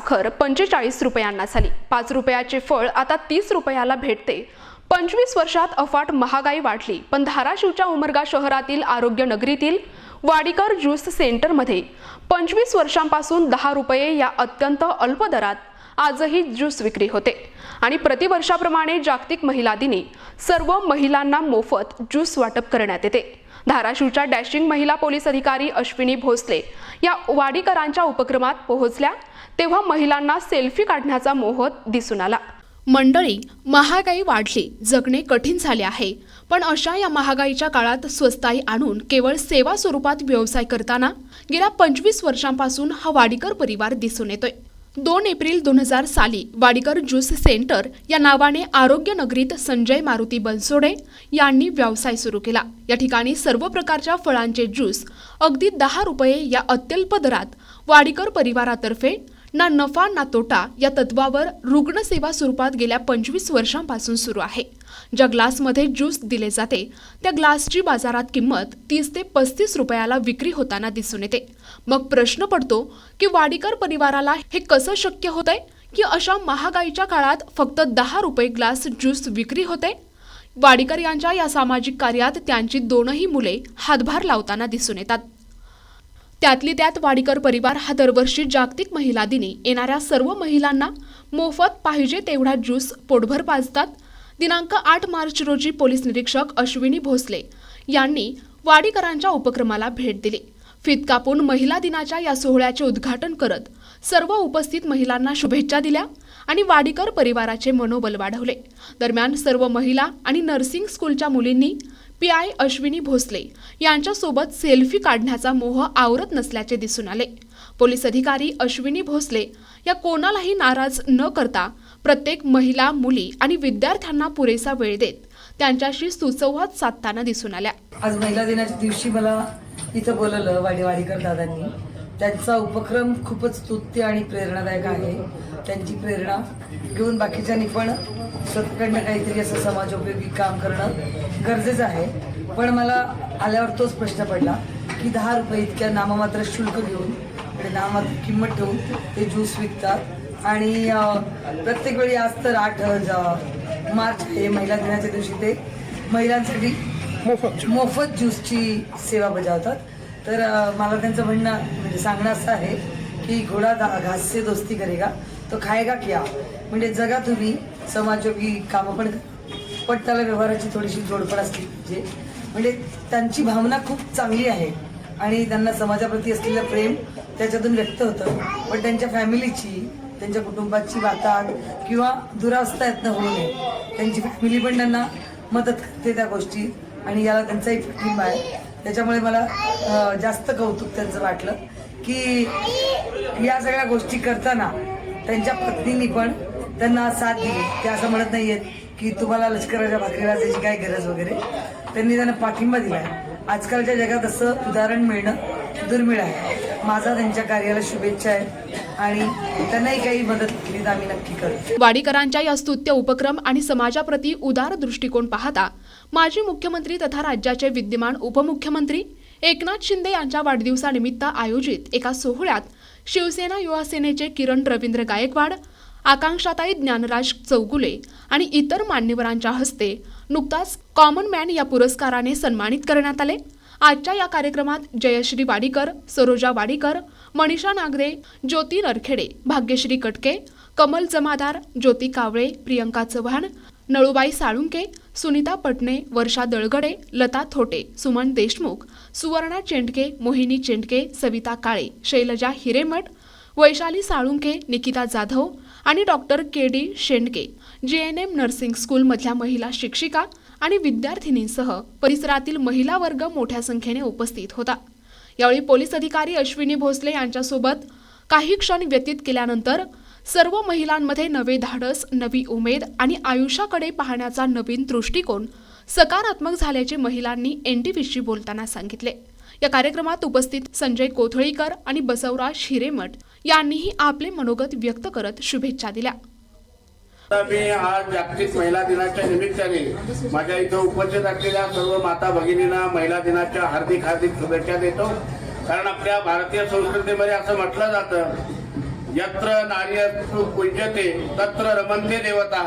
साखर 45 रुपयांना झाली। 5 रुपयाचे फळ आता 30 रुपयाला भेटते। 25 वर्षात अफाट महागाई वाढली, पण धाराशिवच्या उमरगा शहरातील आरोग्य नगरीतील वाडीकर ज्यूस सेंटरमध्ये 25 वर्षांपासून 10 रुपये या अत्यंत अल्प दरात आजही ज्यूस विक्री होते आणि प्रतिवर्षाप्रमाणे जागतिक महिला दिनी सर्व महिलांना मोफत ज्यूस वाटप करण्यात येते। धाराशिवच्या डॅशिंग महिला पोलीस अधिकारी अश्विनी भोसले या वाडीकरांच्या उपक्रमात पोहोचल्या तेव्हा महिलांना सेल्फी काढण्याचा मोह दिसून आला। मंडळी, महागाई वाढली, जगणे कठीण झाले आहे, पण अशा या महागाईच्या काळात स्वस्ताई आणून केवळ सेवा स्वरूपात व्यवसाय करताना गेल्या 25 वर्षांपासून हा वाडीकर परिवार दिसून येतोय। 2 एप्रिल 2000 साली वाडीकर ज्यूस सेंटर या नावाने आरोग्य नगरीत संजय मारुती बनसोडे यांनी व्यवसाय सुरू केला। या ठिकाणी सर्व प्रकारच्या फळांचे ज्यूस अगदी 10 रुपये या अत्यल्प दरात वाडीकर परिवारातर्फे ना नफा ना तोटा या तत्वावर रुग्णसेवा स्वरूपात गेल्या 25 वर्षांपासून सुरू आहे। ज्या ग्लासमध्ये ज्यूस दिले जाते त्या ग्लासची बाजारात किंमत 30 ते 35 रुपयाला विक्री होताना दिसून येते। मग प्रश्न पडतो की वाडीकर परिवाराला हे कसं शक्य होतंय की अशा महागाईच्या काळात फक्त 10 रुपये ग्लास ज्यूस विक्री होते। वाडीकर यांच्या या सामाजिक कार्यात त्यांची 2ही मुले हातभार लावताना दिसून येतात। त्यातली त्यात वाडीकर परिवार हा दरवर्षी जागतिक महिला दिनी येणाऱ्या सर्व महिलांना मोफत पाहिजे तेवढा ज्यूस पोटभर पाजतात। दिनांक 8 मार्च रोजी पोलीस निरीक्षक अश्विनी भोसले यांनी वाडीकरांच्या उपक्रमाला भेट दिली। फीत कापून महिला दिनाच्या या सोहळ्याचे उद्घाटन करत सर्व उपस्थित महिलांना शुभेच्छा दिल्या आणि वाडीकर परिवाराचे मनोबल वाढवले। दरम्यान सर्व महिला आणि नर्सिंग स्कूलच्या मुलींनी पीआय अश्विनी भोसले यांच्यासोबत सेल्फी काढण्याचा मोह आवरत नसल्याचे दिसून आले। पोलीस अधिकारी अश्विनी भोसले या कोणालाही नाराज न करता प्रत्येक महिला, मुली आणि विद्यार्थ्यांना पुरेसा वेळ देत त्यांच्याशी सुसंवाद साधताना दिसून आल्या। आज महिला दिनाच्या दिवशी मला इथं बोलवलं वाडीकर दादांनी। त्यांचा उपक्रम खूपच स्तुत्य आणि प्रेरणादायक आहे। त्यांची प्रेरणा घेऊन बाकीच्यांनी पण स्वतःकडनं काहीतरी असं समाजोपयोगी काम करणं गरजेचं आहे। पण मला आल्यावर तोच प्रश्न पडला की 10 रुपये इतक्या नाममात्र शुल्क घेऊन आणि नाममात्र किंमत ठेवून ते ज्यूस विकतात आणि प्रत्येक वेळी आज तर 8 मार्च हे महिला दिनाच्या दिवशी ते महिलांसाठी मोफत ज्यूसची सेवा बजावतात। तर मला त्यांचं म्हणणं म्हणजे सांगणं असं आहे की घोडा घास से दोस्ती करेगा तो खाएगा क्या, म्हणजे जगा तुम्ही समाजोपयोगी कामं पण पण त्याला व्यवहाराची थोडीशी जोडपड असली पाहिजे। म्हणजे त्यांची भावना खूप चांगली आहे आणि त्यांना समाजाप्रती असलेलं प्रेम त्याच्यातून व्यक्त होतं। पण त्यांच्या फॅमिलीची, त्यांच्या कुटुंबाची वाताहत किंवा दुरावस्था यातनं होऊ नये, त्यांची फॅमिली पण त्यांना मदत करते त्या गोष्टी आणि याला त्यांचाही पाठिंबा आहे। त्याच्यामुळे मला जास्त कौतुक त्यांचं वाटलं की या सगळ्या गोष्टी करताना त्यांच्या पत्नींनी पण त्यांना साथ दिली। ते असं म्हणत नाही आहेत की तुम्हाला लष्कराच्या भाकरीला त्याची काय गरज वगैरे, त्यांनी त्यांना पाठिंबा दिला आहे। आजकालच्या जगात असं उदाहरण मिळणं दुर्मिळ आहे। माझा त्यांच्या कार्याला शुभेच्छा आहे आणि त्यांनाही काही मदत केली तर आम्ही नक्की करू। वाडीकरांच्या या स्तुत्य उपक्रम आणि समाजाप्रती उदार दृष्टिकोन पाहता माजी मुख्यमंत्री तथा राज्याचे विद्यमान उपमुख्यमंत्री एकनाथ शिंदे यांच्या वाढदिवसानिमित्त आयोजित एका सोहळ्यात शिवसेना युवा सेनेचे किरण रवींद्र गायकवाड, आकांक्षाताई ज्ञानराज चौगुले आणि इतर मान्यवरांच्या हस्ते नुकताच कॉमन मॅन या पुरस्काराने सन्मानित करण्यात आले। आजच्या या कार्यक्रमात जयश्री वाडीकर, सरोजा वाडीकर, मनीषा नागरे, ज्योती नरखेडे, भाग्यश्री कटके, कमल जमादार, ज्योती कावळे, प्रियंका चव्हाण, नळुबाई साळुंके, सुनीता पटणे, वर्षा दळगडे, लता थोटे, सुमन देशमुख, सुवर्णा चेंडके, मोहिनी चेंडके, सविता काळे, शैलजा हिरेमठ, वैशाली साळुंके, निकिता जाधव आणि डॉक्टर के.डी. शेंडके, JNM नर्सिंग स्कूलमधल्या महिला शिक्षिका आणि विद्यार्थिनींसह परिसरातील महिला वर्ग मोठ्या संख्येने उपस्थित होता। यावेळी पोलीस अधिकारी अश्विनी भोसले यांच्यासोबत काही क्षण व्यतीत केल्यानंतर सर्व महिलांमध्ये नवे धाडस, नवी उमेद आणि आयुष्याकडे पाहण्याचा नवीन दृष्टिकोन सकारात्मक झाल्याचे महिलांनी NTVशी बोलताना सांगितले। या कार्यक्रमात उपस्थित संजय कोथळीकर आणि बसवराज हिरेमठ यांनीही आपले मनोगत व्यक्त करत शुभेच्छा दिल्या। मी आज जागतिक महिला दिनाच्या निमित्ताने माझ्या इथं उपस्थित असलेल्या सर्व माता भगिनींना महिला दिनाच्या हार्दिक शुभेच्छा देतो। कारण आपल्या भारतीय संस्कृतीमध्ये असं म्हटलं जातं यत्र नार्यस्तु पूज्यते तत्र रमन्ते देवता,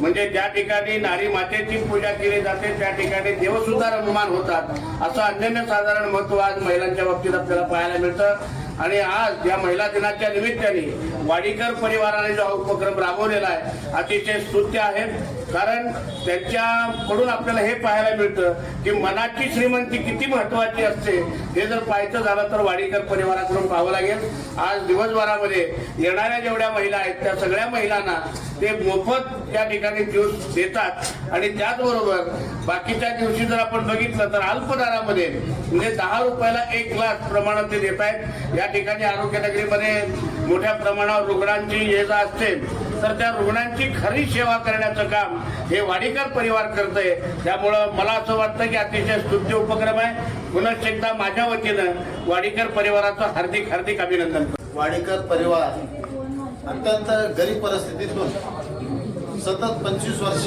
म्हणजे ज्या ठिकाणी नारी मातेची पूजा केली जाते त्या ठिकाणी देव सुद्धा रममान होतात, असं अनन्यसाधारण महत्व आज महिलांच्या बाबतीत आपल्याला पाहायला मिळतं. आणि आज या महिला दिनाच्या निमित्ताने वाडीकर परिवाराने जो उपक्रम राबवलेला आहे अतिशय स्तुत्य आहे. कारण त्यांच्याकडून आपल्याला हे पाहायला मिळतं की मनाची श्रीमंती किती महत्वाची असते हे जर पाहायचं झालं तर वाडीकर परिवाराकडून पाहावं लागेल. आज दिवसभरामध्ये येणाऱ्या जेवढ्या महिला आहेत त्या सगळ्या महिलांना ते मोफत या ठिकाणी ज्यूस देतात. आणि त्याचबरोबर बाकीच्या दिवशी जर आपण बघितलं तर अल्प दरामध्ये म्हणजे 10 रुपयाला 1 ग्लास प्रमाणात ते देत आहेत. या ठिकाणी आरोग्य नगरीमध्ये मोठ्या प्रमाणावर रुग्णांची ये जा असते तर त्या रुग्णांची खरी सेवा करण्याचं काम हे वाडीकर परिवार करतंय. त्यामुळं मला असं वाटतं की अतिशय स्तुत्य उपक्रम आहे. पुनश्च एकदा माझ्या वतीनं वाडीकर परिवाराचं हार्दिक हार्दिक अभिनंदन. वाडीकर परिवार अत्यंत गरीब परिस्थितीतून सतत 25 वर्ष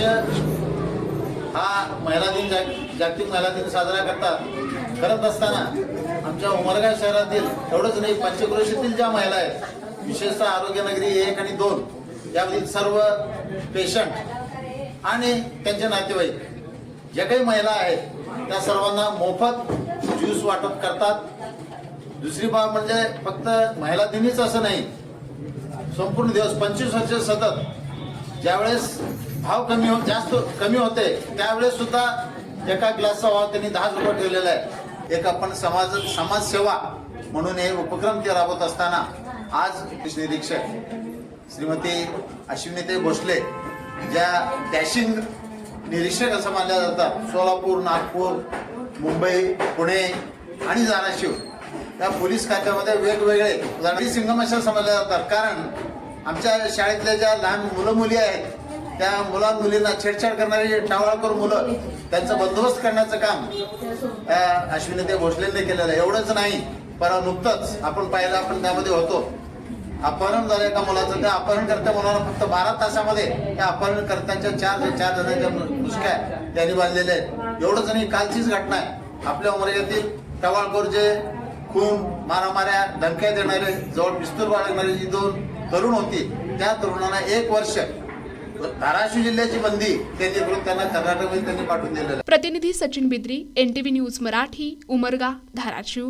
हा महिला दिन जागतिक महिला दिन साजरा करत असताना आमच्या उमरगा शहरातील एवढंच नाही पंचक्रोशीतील ज्या महिला आहेत विशेषतः आरोग्य नगरी 1 आणि 2 यामधील सर्व पेशंट आणि त्यांचे नातेवाईक ज्या काही महिला आहेत त्या सर्वांना मोफत ज्यूस वाटप करतात. दुसरी बाब म्हणजे फक्त महिला दिनीच असं नाही, संपूर्ण दिवस 25 वर्ष सतत ज्यावेळेस भाव जास्त कमी होते त्यावेळेस सुद्धा एका ग्लासचा भाव त्यांनी 10 रुपये ठेवलेला आहे. एक आपण समाजसेवा म्हणून हे उपक्रम ते राबवत असताना आज निरीक्षक श्रीमती अश्विनीताई भोसले ज्या डॅशिंग निरीक्षक असं मानल्या जातात सोलापूर, नागपूर, मुंबई, पुणे आणि धाराशिव या पोलीस खात्यामध्ये वेगवेगळे सिंगम अशा समजल्या जातात. कारण आमच्या शाळेतल्या ज्या लहान मुलं मुली आहेत त्या मुलांना छेडछाड करणारी टावळकर मुलं त्यांचा बंदोबस्त करण्याचं काम अश्विनीताई भोसलेंनी केलेलं आहे. एवढंच नाही पण नुकतंच आपण पाहिलं आपण त्यामध्ये होतो अपहरण झालं एका मुलाचं. त्या अपहरणकर्त्या मुलाला फक्त 12 तासामध्ये त्या अपहरणकर्त्यांच्या 4 जणांच्या मुसक्या त्यांनी बांधलेल्या आहेत. एवढंच नाही कालचीच घटना आहे आपल्या उमरग्यातील टवाळखोर जे खून मारामाऱ्या धमक्या देणारे जवळ पिस्तूल बाळगणारी जी 2 तरुण होती त्या तरुणांना 1 वर्ष धाराशिव जिल्ह्याची बंदी त्यांनी करून त्यांना कर्नाटकमध्ये त्यांनी पाठवून दिलेलं. प्रतिनिधी सचिन बिद्री, NTV न्यूज मराठी, उमरगा, धाराशिव.